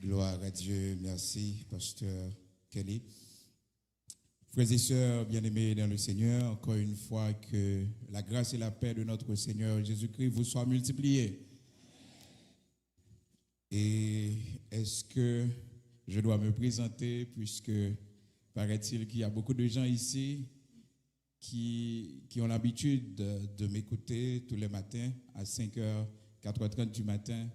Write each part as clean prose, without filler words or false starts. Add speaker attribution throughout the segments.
Speaker 1: Gloire à Dieu, merci, pasteur Kelly. Frères et sœurs bien-aimés dans le Seigneur, encore une fois que la grâce et la paix de notre Seigneur Jésus-Christ vous soient multipliées. Et est-ce que je dois me présenter puisque paraît-il qu'il y a beaucoup de gens ici qui ont l'habitude de m'écouter tous les matins à 5h, 4h30 du matin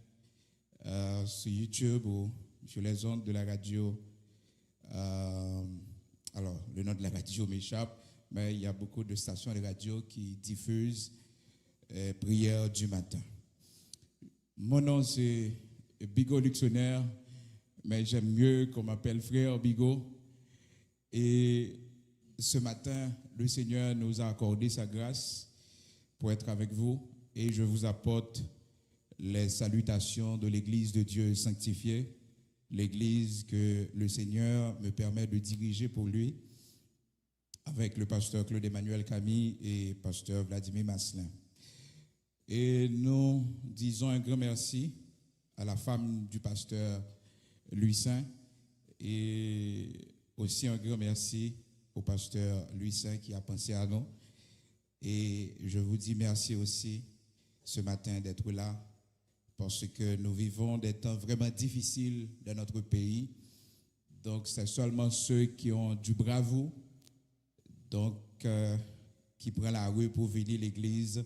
Speaker 1: sur YouTube ou sur les ondes de la radio. Alors, le nom de la radio m'échappe, mais il y a beaucoup de stations de radio qui diffusent prières du matin. Mon nom, c'est Bigot Luxonnaire, mais j'aime mieux qu'on m'appelle Frère Bigot. Et ce matin, le Seigneur nous a accordé sa grâce pour être avec vous et je vous apporte les salutations de l'Église de Dieu sanctifiée, l'Église que le Seigneur me permet de diriger pour lui avec le pasteur Claude Emmanuel Camille et pasteur Vladimir Masselin. Et nous disons un grand merci à la femme du pasteur Louis Saint et aussi un grand merci au pasteur Louis Saint qui a pensé à nous. Et je vous dis merci aussi ce matin d'être là parce que nous vivons des temps vraiment difficiles dans notre pays. Donc, c'est seulement ceux qui ont du bravoure, donc qui prennent la rue pour venir à l'église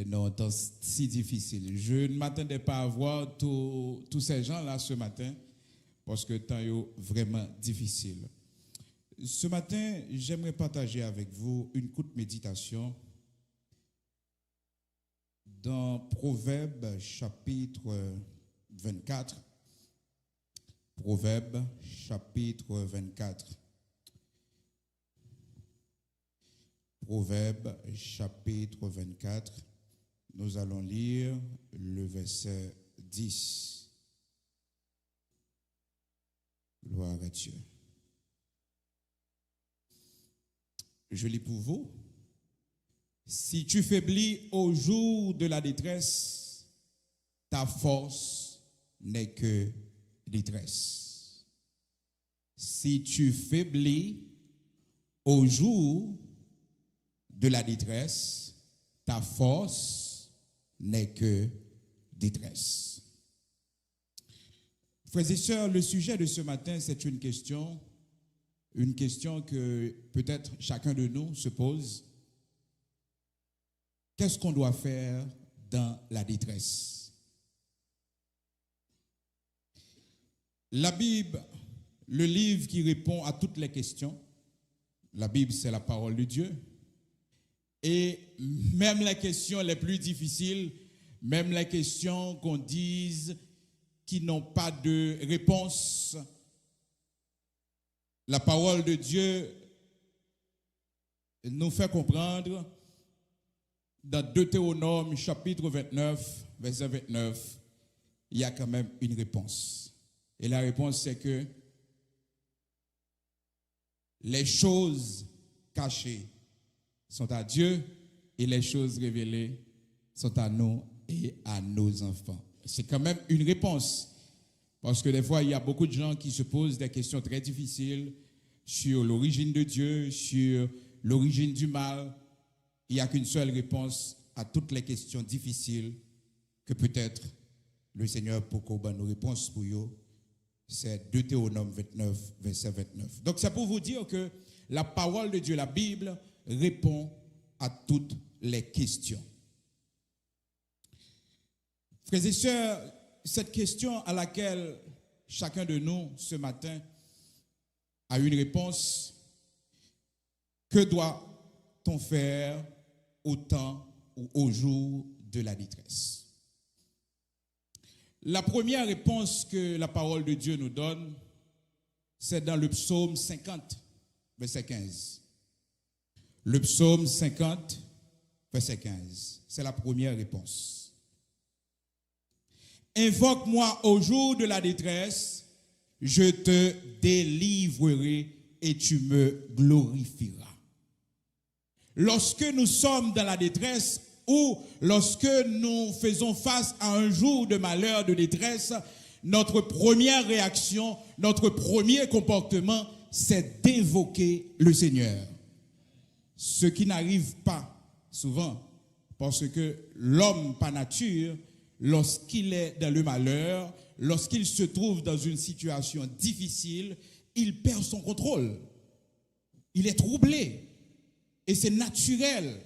Speaker 1: dans un temps si difficile. Je ne m'attendais pas à voir tous ces gens-là ce matin parce que le temps est vraiment difficile. Ce matin, j'aimerais partager avec vous une courte méditation dans Proverbes chapitre 24. Proverbes chapitre 24. Proverbes chapitre 24. Nous allons lire le verset 10. Gloire à Dieu. Je lis pour vous. Si tu faiblis au jour de la détresse, ta force n'est que détresse. Si tu faiblis au jour de la détresse, ta force n'est que détresse. Frères et sœurs, le sujet de ce matin, c'est une question que peut-être chacun de nous se pose. Qu'est-ce qu'on doit faire dans la détresse? La Bible, le livre qui répond à toutes les questions, la Bible, c'est la parole de Dieu. Et même les questions les plus difficiles, même les questions qu'on dise qui n'ont pas de réponse, la parole de Dieu nous fait comprendre dans Deutéronome chapitre 29, verset 29, il y a quand même une réponse. Et la réponse, c'est que les choses cachées sont à Dieu et les choses révélées sont à nous et à nos enfants. C'est quand même une réponse. Parce que des fois, il y a beaucoup de gens qui se posent des questions très difficiles sur l'origine de Dieu, sur l'origine du mal. Il n'y a qu'une seule réponse à toutes les questions difficiles que peut-être le Seigneur peut nous réponse pour vous. C'est Deutéronome 29, verset 29. Donc c'est pour vous dire que la parole de Dieu, la Bible, répond à toutes les questions. Frères et sœurs, cette question à laquelle chacun de nous ce matin a une réponse, que doit-on faire au temps ou au jour de la détresse? La première réponse que la parole de Dieu nous donne, c'est dans le psaume 50, verset 15. Le psaume 50, verset 15. C'est la première réponse. Invoque-moi au jour de la détresse, je te délivrerai et tu me glorifieras. Lorsque nous sommes dans la détresse ou lorsque nous faisons face à un jour de malheur, de détresse, notre première réaction, notre premier comportement, c'est d'invoquer le Seigneur. Ce qui n'arrive pas souvent, parce que l'homme par nature, lorsqu'il est dans le malheur, lorsqu'il se trouve dans une situation difficile, il perd son contrôle. Il est troublé. Et c'est naturel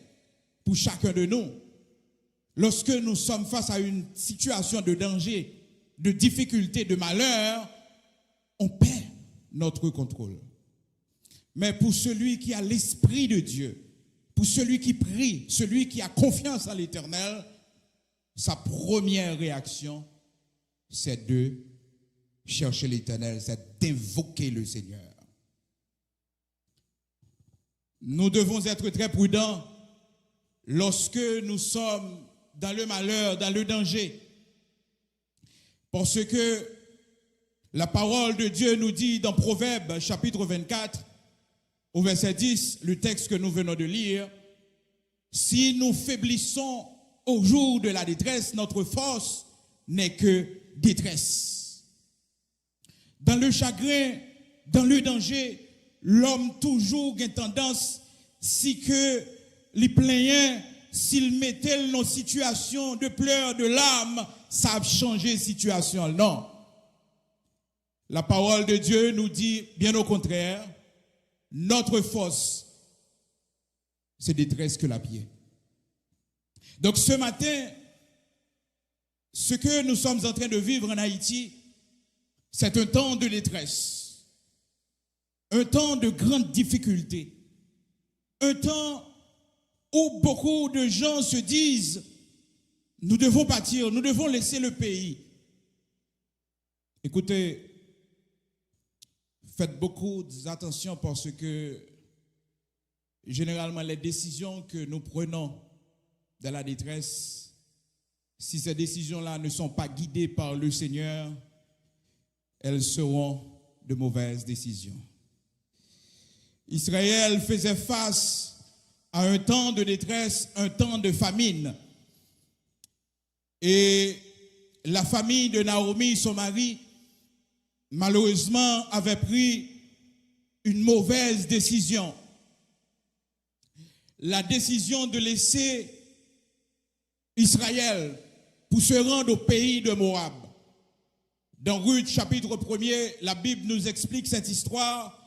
Speaker 1: pour chacun de nous. Lorsque nous sommes face à une situation de danger, de difficulté, de malheur, on perd notre contrôle. Mais pour celui qui a l'Esprit de Dieu, pour celui qui prie, celui qui a confiance en l'Éternel, sa première réaction, c'est de chercher l'Éternel, c'est d'invoquer le Seigneur. Nous devons être très prudents lorsque nous sommes dans le malheur, dans le danger. Parce que la parole de Dieu nous dit dans Proverbes chapitre 24, au verset 10, le texte que nous venons de lire, si nous faiblissons au jour de la détresse, notre force n'est que détresse. Dans le chagrin, dans le danger, l'homme toujours a tendance, si que les plaignants, s'il mettait nos situations de pleurs, de larmes, ça a changé la situation. Non. La parole de Dieu nous dit, bien au contraire, notre force, c'est détresse que la pied. Donc ce matin, ce que nous sommes en train de vivre en Haïti, c'est un temps de détresse, un temps de grande difficulté, un temps où beaucoup de gens se disent, nous devons partir, nous devons laisser le pays. Écoutez, faites beaucoup d'attention parce que généralement les décisions que nous prenons dans la détresse, si ces décisions-là ne sont pas guidées par le Seigneur, elles seront de mauvaises décisions. Israël faisait face à un temps de détresse, un temps de famine. Et la famille de Naomi, son mari, malheureusement, avait pris une mauvaise décision. La décision de laisser Israël pour se rendre au pays de Moab. Dans Ruth, chapitre 1er, la Bible nous explique cette histoire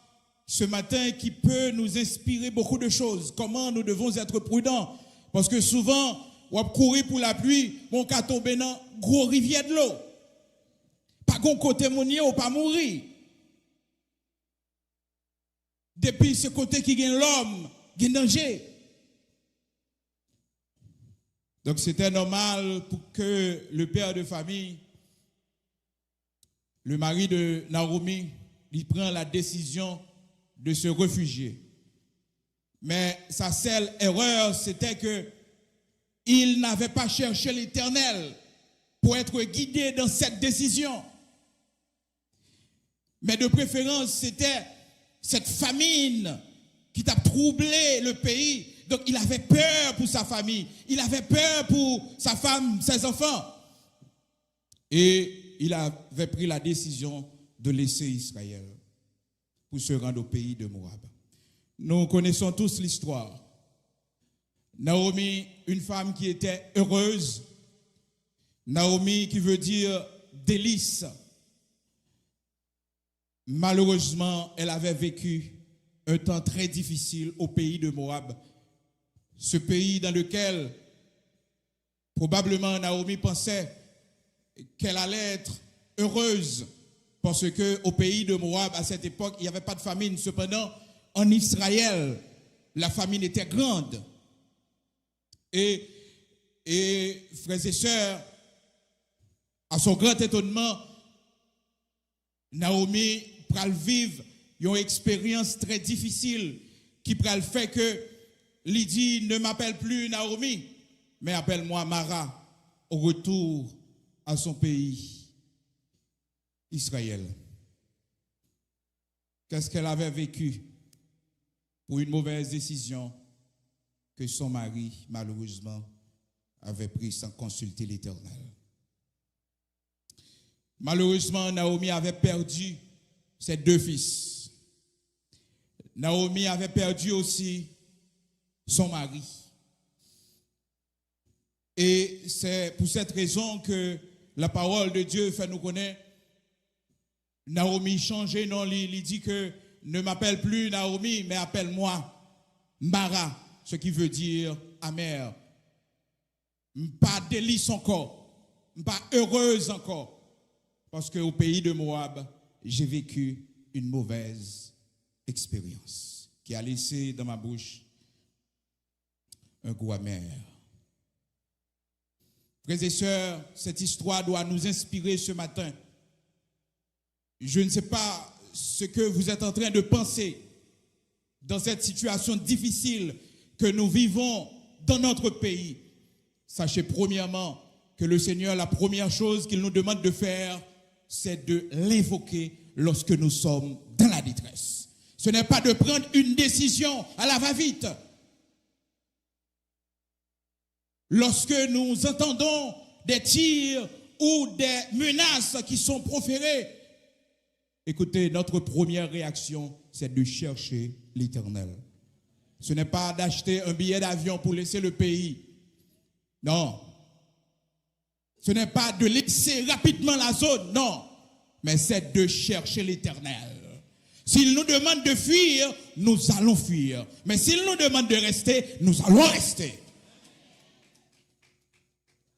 Speaker 1: ce matin qui peut nous inspirer beaucoup de choses. Comment nous devons être prudents. Parce que souvent, on courir pour la pluie, on va tomber dans une grosse rivière de l'eau. Pas qu'on côté mounier ou pas mourir. Depuis ce côté qui gagne l'homme, il y a danger. Donc c'était normal pour que le père de famille, le mari de Naomi, il prend la décision de se réfugier. Mais sa seule erreur, c'était que il n'avait pas cherché l'Éternel pour être guidé dans cette décision. Mais de préférence, c'était cette famine qui a troublé le pays. Donc il avait peur pour sa famille, il avait peur pour sa femme, ses enfants. Et il avait pris la décision de laisser Israël pour se rendre au pays de Moab. Nous connaissons tous l'histoire. Naomi, une femme qui était heureuse. Naomi qui veut dire délice. Malheureusement, elle avait vécu un temps très difficile au pays de Moab. Ce pays dans lequel probablement Naomi pensait qu'elle allait être heureuse parce qu'au pays de Moab, à cette époque, il n'y avait pas de famine. Cependant, en Israël, la famine était grande. Et frères et sœurs, à son grand étonnement, Naomi pral vivre une expérience très difficile qui pral fait que Lydie ne m'appelle plus Naomi, mais appelle-moi Mara au retour à son pays, Israël. Qu'est-ce qu'elle avait vécu pour une mauvaise décision que son mari, malheureusement, avait prise sans consulter l'Éternel. Malheureusement, Naomi avait perdu ses 2 fils. Naomi avait perdu aussi son mari. Et c'est pour cette raison que la parole de Dieu fait nous connaître. Naomi changeait, non, il dit que ne m'appelle plus Naomi, mais appelle-moi Mara, ce qui veut dire amère. Pas délice encore, pas heureuse encore, parce qu'au pays de Moab, j'ai vécu une mauvaise expérience qui a laissé dans ma bouche un goût amer. Frères et sœurs, cette histoire doit nous inspirer ce matin. Je ne sais pas ce que vous êtes en train de penser dans cette situation difficile que nous vivons dans notre pays. Sachez premièrement que le Seigneur, la première chose qu'il nous demande de faire, c'est de l'invoquer lorsque nous sommes dans la détresse. Ce n'est pas de prendre une décision à la va-vite. Lorsque nous entendons des tirs ou des menaces qui sont proférées, écoutez, notre première réaction, c'est de chercher l'Éternel. Ce n'est pas d'acheter un billet d'avion pour laisser le pays. Non. Ce n'est pas de laisser rapidement la zone, non. Mais c'est de chercher l'Éternel. S'il nous demande de fuir, nous allons fuir. Mais s'il nous demande de rester, nous allons rester.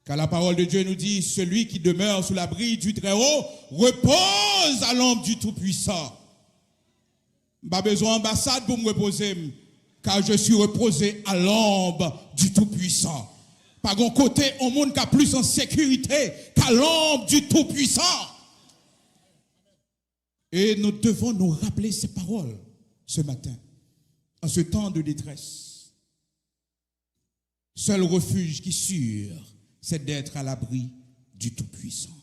Speaker 1: Car la parole de Dieu nous dit, celui qui demeure sous l'abri du Très-Haut repose à l'ombre du Tout-Puissant. Pas besoin d'ambassade pour me reposer, car je suis reposé à l'ombre du Tout-Puissant. Pas d'un côté, au monde qui a plus en sécurité qu'à l'ombre du Tout-Puissant. Et nous devons nous rappeler ces paroles ce matin, en ce temps de détresse. Seul refuge qui sûr, c'est d'être à l'abri du Tout-Puissant.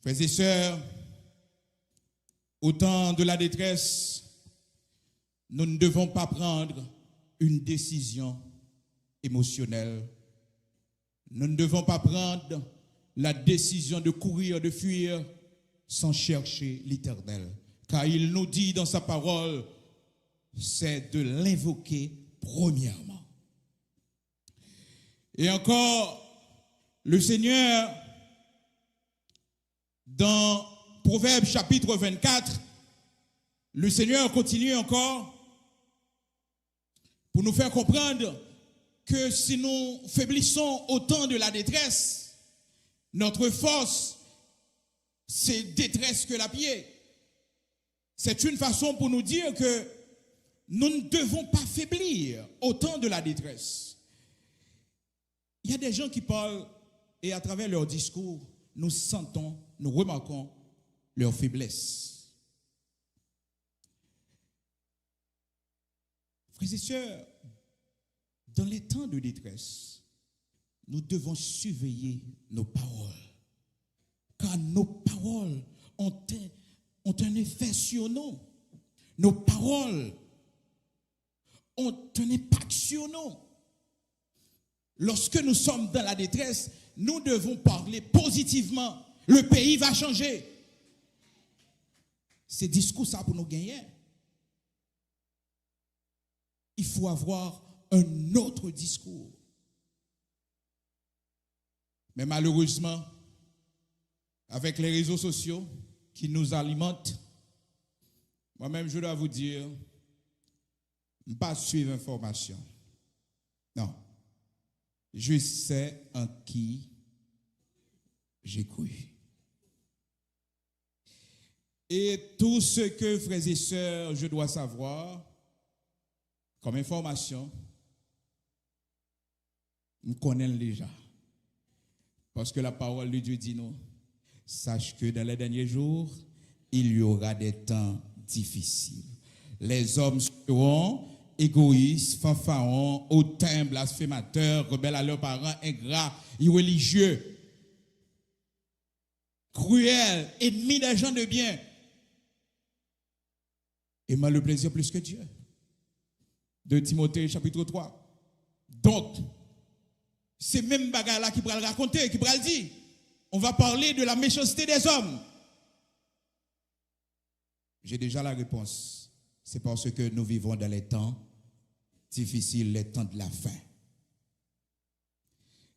Speaker 1: Frères et sœurs, au temps de la détresse, nous ne devons pas prendre une décision émotionnelle. Nous ne devons pas prendre la décision de courir, de fuir, sans chercher l'Éternel. Car il nous dit dans sa parole, c'est de l'invoquer premièrement. Et encore, le Seigneur, dans Proverbes chapitre 24, le Seigneur continue encore pour nous faire comprendre que si nous faiblissons au temps de la détresse, notre force, c'est détresse que la pied. C'est une façon pour nous dire que nous ne devons pas faiblir au temps de la détresse. Il y a des gens qui parlent et à travers leur discours, nous sentons, nous remarquons leur faiblesse. Frères et sœurs, dans les temps de détresse, nous devons surveiller nos paroles. Car nos paroles ont un effet sur nous. Nos paroles ont un impact sur nous. Lorsque nous sommes dans la détresse, nous devons parler positivement. Le pays va changer. C'est discours ça pour nous gagner. Il faut avoir un autre discours. Mais malheureusement, avec les réseaux sociaux qui nous alimentent, moi-même je dois vous dire, ne pas suivre l'information. Non. Je sais en qui j'ai cru. Et tout ce que, frères et sœurs, je dois savoir comme information, nous connaissons déjà. Parce que la parole de Dieu dit nous, sache que dans les derniers jours, il y aura des temps difficiles. Les hommes seront égoïstes, fanfarons, hautains, blasphémateurs, rebelles à leurs parents, ingrats, irréligieux, cruels, ennemis des gens de bien, aimant le plaisir plus que Dieu. De Timothée chapitre 3. Donc, c'est même bagarre là qui va le raconter, qui va le dire. on va parler de la méchanceté des hommes. J'ai déjà la réponse. C'est parce que nous vivons dans les temps difficiles, les temps de la fin.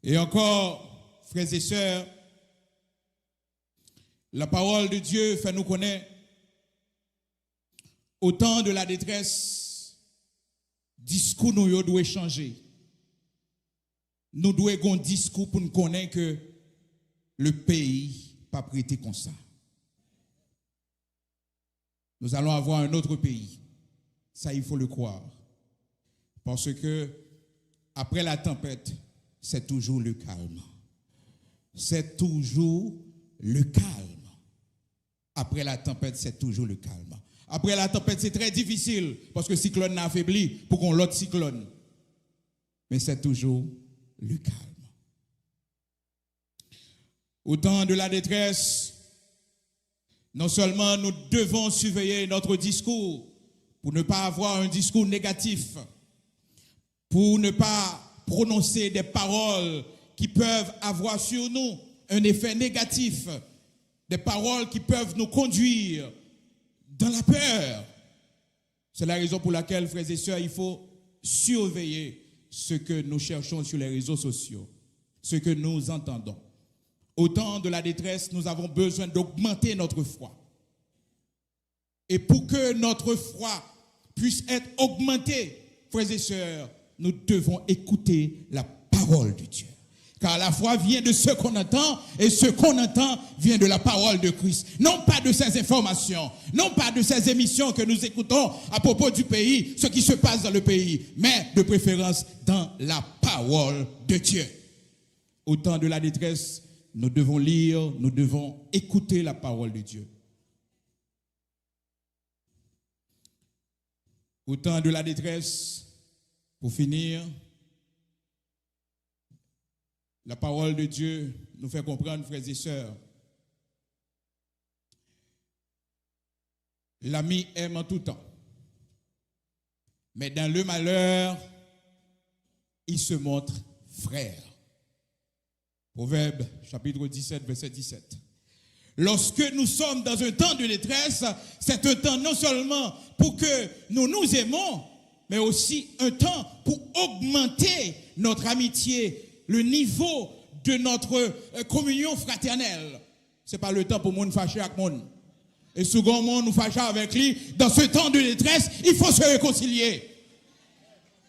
Speaker 1: Et encore, frères et sœurs, la parole de Dieu fait nous connaître au temps de la détresse, discours nous doit changer. Nous devons avoir un discours pour nous connaître que le pays pas prêté comme ça. Nous allons avoir un autre pays. Ça, il faut le croire. Parce que après la tempête, c'est toujours le calme. C'est toujours le calme. Après la tempête, c'est toujours le calme. Après la tempête, c'est très difficile parce que le cyclone n'a affaibli pour qu'on l'autre cyclone. Mais c'est toujours le calme. Au temps de la détresse, non seulement nous devons surveiller notre discours pour ne pas avoir un discours négatif, pour ne pas prononcer des paroles qui peuvent avoir sur nous un effet négatif, des paroles qui peuvent nous conduire dans la peur. C'est la raison pour laquelle, frères et sœurs, il faut surveiller ce que nous cherchons sur les réseaux sociaux, ce que nous entendons. Au temps de la détresse, nous avons besoin d'augmenter notre foi. Et pour que notre foi puisse être augmentée, frères et sœurs, nous devons écouter la parole de Dieu. Car la foi vient de ce qu'on entend, et ce qu'on entend vient de la parole de Christ. Non pas de ces informations, non pas de ces émissions que nous écoutons à propos du pays, ce qui se passe dans le pays, mais de préférence dans la parole de Dieu. Au temps de la détresse, nous devons lire, nous devons écouter la parole de Dieu. Au temps de la détresse, pour finir, la parole de Dieu nous fait comprendre, frères et sœurs, l'ami aime en tout temps, mais dans le malheur, il se montre frère. Proverbe, chapitre 17, verset 17. Lorsque nous sommes dans un temps de détresse, c'est un temps non seulement pour que nous nous aimons, mais aussi un temps pour augmenter notre amitié, le niveau de notre communion fraternelle. Ce n'est pas le temps pour nous fâcher avec monde. Et second monde nous fâcher avec lui. Dans ce temps de détresse, il faut se réconcilier.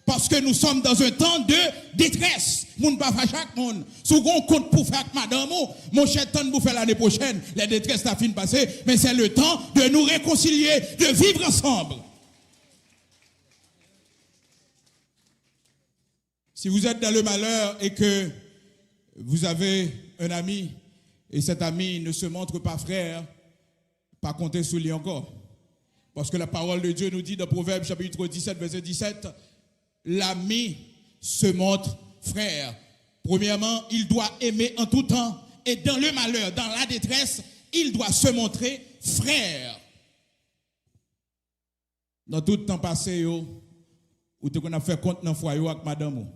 Speaker 1: Parce que nous sommes dans un temps de détresse. Nous ne pas fâcher avec monde. Second compte pour faire avec madame, mon cher temps pour faire l'année prochaine. Les détresses n'a fini de passer. Mais c'est le temps de nous réconcilier, de vivre ensemble. Si vous êtes dans le malheur et que vous avez un ami et cet ami ne se montre pas frère, pas compter sur lui encore. Parce que la parole de Dieu nous dit dans Proverbe chapitre 17, verset 17, l'ami se montre frère. Premièrement, il doit aimer en tout temps et dans le malheur, dans la détresse, il doit se montrer frère. Dans tout le temps passé, où on a fait compte dans le foyer avec madame.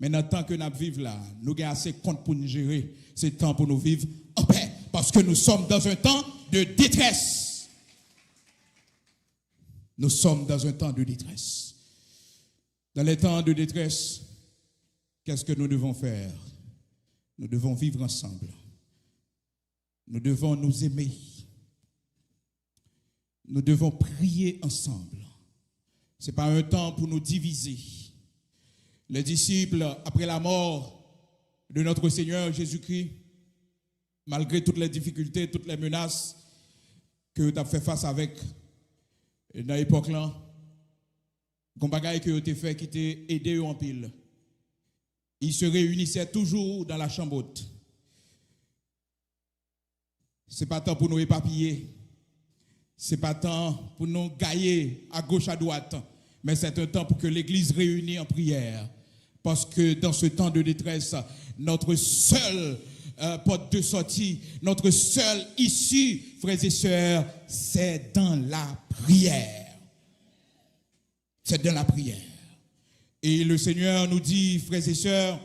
Speaker 1: Mais dans le temps que nous vivons là, nous avons assez de compte pour nous gérer. C'est temps pour nous vivre en paix. Parce que nous sommes dans un temps de détresse. Nous sommes dans un temps de détresse. Dans les temps de détresse, qu'est-ce que nous devons faire? Nous devons vivre ensemble. Nous devons nous aimer. Nous devons prier ensemble. Ce n'est pas un temps pour nous diviser. Les disciples, après la mort de notre Seigneur Jésus-Christ, malgré toutes les difficultés, toutes les menaces que tu as fait face avec dans l'époque-là, les bagages que tu as fait qui t'ont aidé en pile, ils se réunissaient toujours dans la chambre haute. Ce n'est pas temps pour nous éparpiller. Ce n'est pas temps pour nous gailler à gauche, à droite. Mais c'est un temps pour que l'Église réunie en prière. Parce que dans ce temps de détresse, notre seule porte de sortie, notre seule issue, frères et sœurs, c'est dans la prière. C'est dans la prière. Et le Seigneur nous dit, frères et sœurs,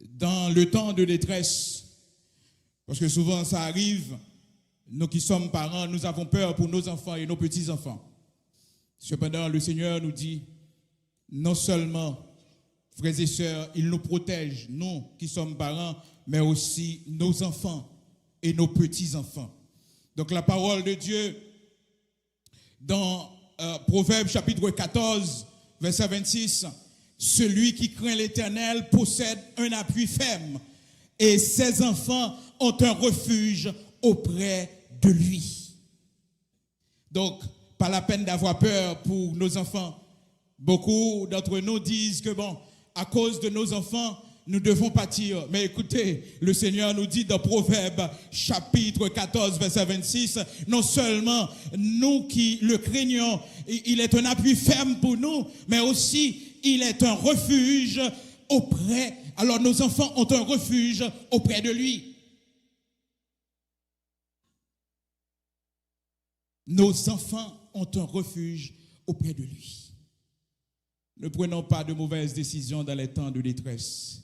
Speaker 1: dans le temps de détresse, parce que souvent ça arrive, nous qui sommes parents, nous avons peur pour nos enfants et nos petits-enfants. Cependant, le Seigneur nous dit, non seulement, frères et sœurs, il nous protège, nous qui sommes parents, mais aussi nos enfants et nos petits-enfants. Donc la parole de Dieu, dans Proverbes chapitre 14, verset 26, celui qui craint l'Éternel possède un appui ferme et ses enfants ont un refuge auprès de lui. Donc, pas la peine d'avoir peur pour nos enfants. Beaucoup d'entre nous disent que bon, à cause de nos enfants, nous devons pâtir. Mais écoutez, le Seigneur nous dit dans Proverbes chapitre 14, verset 26, non seulement nous qui le craignons, il est un appui ferme pour nous, mais aussi il est un refuge auprès. Alors nos enfants ont un refuge auprès de lui. Nos enfants ont un refuge auprès de lui. Ne prenons pas de mauvaises décisions dans les temps de détresse.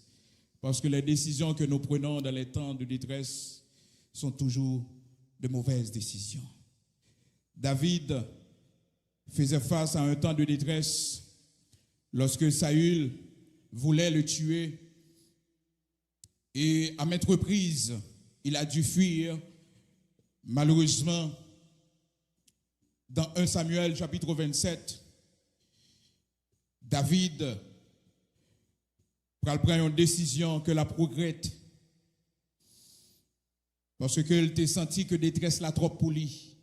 Speaker 1: Parce que les décisions que nous prenons dans les temps de détresse sont toujours de mauvaises décisions. David faisait face à un temps de détresse lorsque Saül voulait le tuer. Et à maintes reprises, il a dû fuir. Malheureusement, dans 1 Samuel chapitre 27, David prend une décision que la regrette parce qu'il t'a senti que détresse la trop pour lui.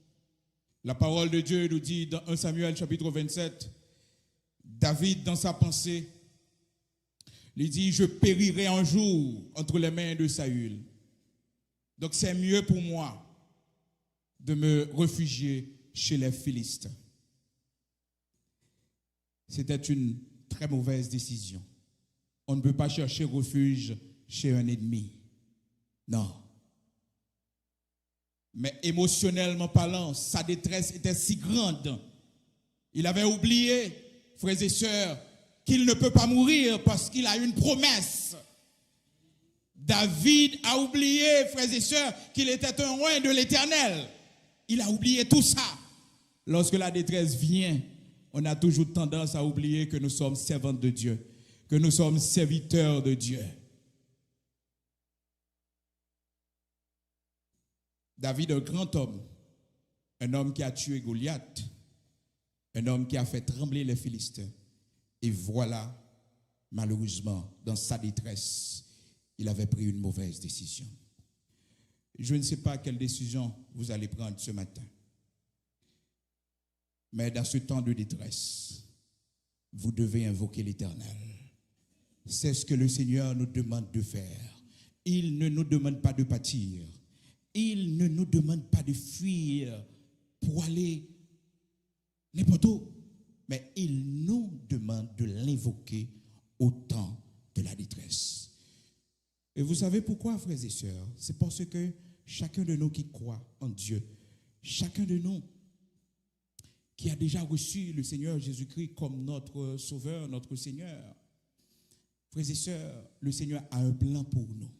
Speaker 1: La parole de Dieu nous dit dans 1 Samuel chapitre 27, David dans sa pensée, il dit, je périrai un jour entre les mains de Saül. Donc c'est mieux pour moi de me réfugier chez les Philistins. C'était une très mauvaise décision. On ne peut pas chercher refuge chez un ennemi. Non. Mais émotionnellement parlant, sa détresse était si grande. Il avait oublié, frères et sœurs, qu'il ne peut pas mourir parce qu'il a une promesse. David a oublié, frères et sœurs, qu'il était un roi de l'Éternel. Il a oublié tout ça. Lorsque la détresse vient, on a toujours tendance à oublier que nous sommes servants de Dieu, que nous sommes serviteurs de Dieu. David, un grand homme, un homme qui a tué Goliath, un homme qui a fait trembler les Philistins. Et voilà, malheureusement, dans sa détresse, il avait pris une mauvaise décision. Je ne sais pas quelle décision vous allez prendre ce matin. Mais dans ce temps de détresse, vous devez invoquer l'Éternel. C'est ce que le Seigneur nous demande de faire. Il ne nous demande pas de pâtir. Il ne nous demande pas de fuir pour aller n'importe où. Mais il nous demande de l'invoquer au temps de la détresse. Et vous savez pourquoi, frères et sœurs? C'est parce que chacun de nous qui croit en Dieu, chacun de nous qui a déjà reçu le Seigneur Jésus-Christ comme notre Sauveur, notre Seigneur, frères et sœurs, le Seigneur a un plan pour nous.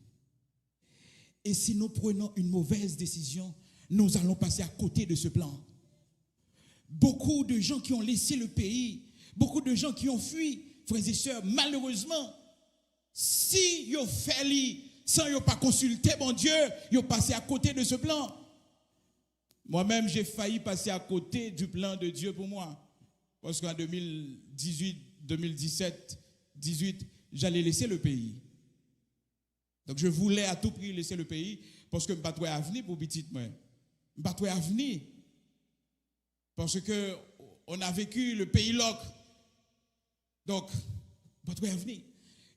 Speaker 1: Et si nous prenons une mauvaise décision, nous allons passer à côté de ce plan. Beaucoup de gens qui ont laissé le pays, beaucoup de gens qui ont fui, frères et sœurs, malheureusement, si ils ont fait sans ils pas consulté mon Dieu, ils ont passé à côté de ce plan. Moi-même, j'ai failli passer à côté du plan de Dieu pour moi. Parce qu'en 2018, 2017, 2018, j'allais laisser le pays. Donc je voulais à tout prix laisser le pays parce que je ne suis pas avenir pour petite moi. Je ne suis pas avenir. Parce que on a vécu le pays loc. Donc, je ne suis pas avenir.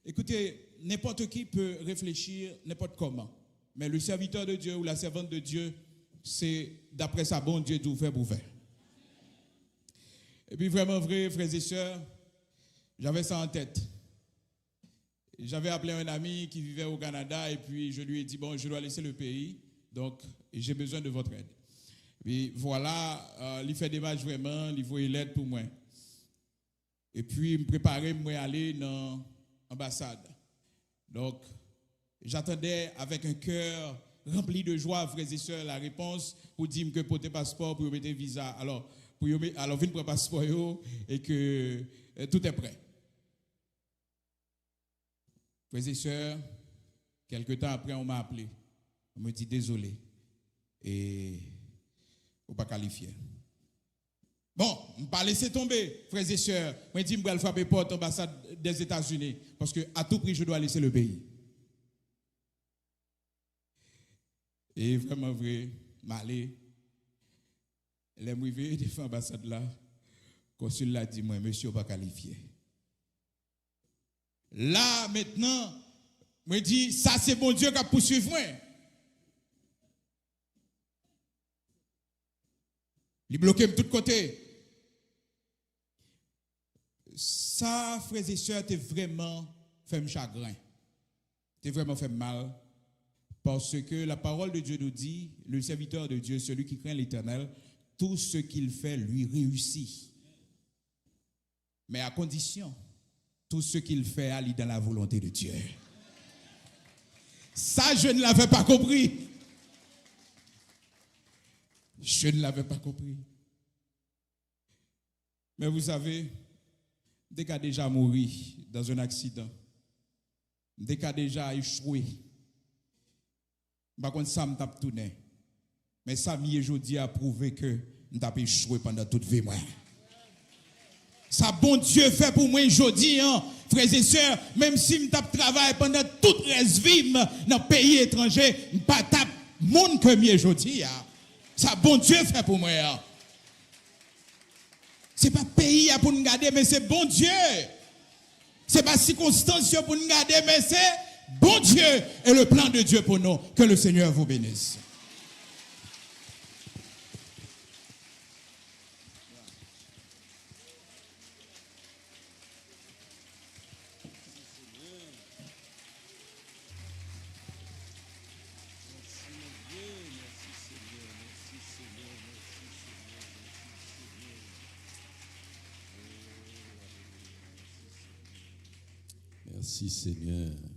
Speaker 1: Écoutez, n'importe qui peut réfléchir n'importe comment. Mais le serviteur de Dieu ou la servante de Dieu, c'est d'après sa bon Dieu tout fait pour faire. Et puis vraiment vrai, frères et sœurs, j'avais ça en tête. J'avais appelé un ami qui vivait au Canada et puis je lui ai dit, bon, je dois laisser le pays, donc j'ai besoin de votre aide. Et puis voilà, il fait des matchs vraiment, il faut l'aide pour moi. Et puis, me préparer, moi aller dans l'ambassade. Donc, J'attendais avec un cœur rempli de joie, frères et sœurs, la réponse pour dire que pour tes passeports, pour mettre visa. Alors, venez prendre passeport et que tout est prêt. Frères et sœurs, quelque temps après, on m'a appelé. On me dit désolé. Et on ne pas qualifier. Bon, je ne vais pas laisser tomber, frères et sœurs. Je dis que je vais frapper porte l'ambassade des États-Unis. Parce qu'à tout prix, je dois laisser le pays. Et vraiment vrai, m'aller. Les arrivé devant l'ambassade là. Le consul l'a dit, moi, monsieur, pas qualifié. Là, maintenant, je dis, ça c'est bon Dieu qui a poursuivi moi. Il bloqué de tous côtés. Ça, frères et sœurs, t'es vraiment fait chagrin. T'es vraiment fait mal. Parce que la parole de Dieu nous dit, le serviteur de Dieu, celui qui craint l'Éternel, tout ce qu'il fait lui réussit. Mais à condition, tout ce qu'il fait aller dans la volonté de Dieu. Ça, je ne l'avais pas compris. Je ne l'avais pas compris. Mais vous savez, dès qu'il a déjà mouru dans un accident, dès qu'il a déjà échoué, par contre, ça me tape tout net. Mais ça, aujourd'hui, a prouvé que je n'ai échoué pendant toute vie. Moi. Ça, bon Dieu fait pour moi aujourd'hui, hein, frères et sœurs, même si je travaille pendant toute reste vie dans un pays étranger, je ne pas tape monde que moi aujourd'hui. Hein. Ça, bon Dieu fait pour moi. Hein. Ce n'est pas pays pour nous garder, mais c'est bon Dieu. Ce n'est pas circonstance pour nous garder, mais c'est bon Dieu et le plan de Dieu pour nous. Que le Seigneur vous bénisse.
Speaker 2: Merci Seigneur.